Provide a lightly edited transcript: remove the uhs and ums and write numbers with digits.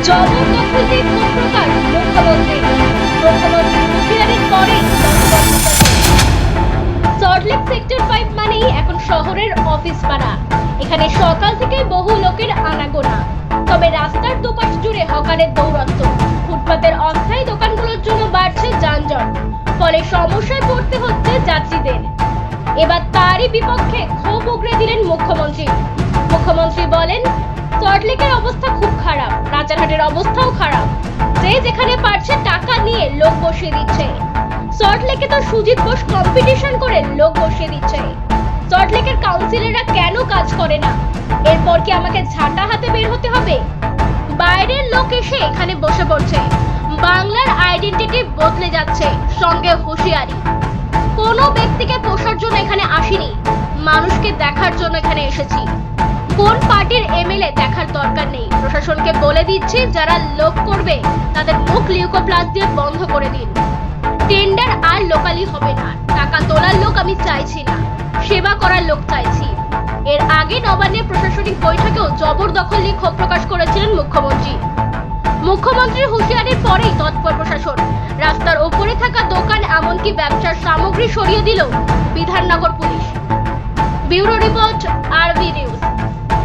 জবরদখলের প্রকাশ মুখ্যমন্ত্রীর হুঁশিয়ারির পরে সল্টলেক সেক্টর 5 মানেই এখন শহরের অফিস পাড়া। এখানে সকাল থেকে বহু লোকের আনাগোনা, তবে রাস্তার দুপাশ জুড়ে হকারের দৌরাত্ম্য। ফুটপাতের অস্থায়ী দোকানগুলোর জন্য বাড়ছে যানজট, ফলে সমস্যায় পড়তে হচ্ছে যাত্রীদের। এবার তারই বিপক্ষে ক্ষোভ উগরে দিলেন মুখ্যমন্ত্রী বলেন, সল্টলেকের অবস্থা খুব খারাপ, রাজারহাটের অবস্থাও খারাপ। যে যেখানে পারছে টাকা নিয়ে লোক বসিয়ে দিচ্ছে। সল্টলেকে তো সুজিত বোস কম্পিটিশন করে লোক বসিয়ে দিচ্ছে। সল্টলেকের কাউন্সিলররা কেন কাজ করে না? এরপর কি আমাকে ঝাঁটা হাতে বের হতে হবে? বাইরের লোক এসে এখানে বসে পড়ছে। বাংলার আইডেন্টিটি বদলে যাচ্ছে, সঙ্গে হুঁশিয়ারি। কোনো ব্যক্তিকে পোষার জন্য এখানে আসিনি, মানুষকে দেখার জন্য এখানে এসেছি। কোন পার্টির এমএলএ দেখার দরকার নেই। প্রশাসনকে বলে দিচ্ছি, যারা লোক করবে তাদের মুখ লিউকোপ্লাস দিয়ে বন্ধ করে দিন। টেন্ডার আর লোকালি হবে না। টাকা তোলার লোক আমি চাইছি না, সেবা করার লোক চাইছি। এর আগে নবান্নের প্রশাসনিক বৈঠকেও জবরদখল নিয়ে ক্ষোভ প্রকাশ করেছিলেন মুখ্যমন্ত্রীর হুঁশিয়ারির পরেই তৎপর প্রশাসন। রাস্তার ওপরে থাকা দোকান, এমনকি ব্যবসার সামগ্রী সরিয়ে দিল বিধাননগর পুলিশ। ব্যুরো রিপোর্ট, আরবি নিউজ।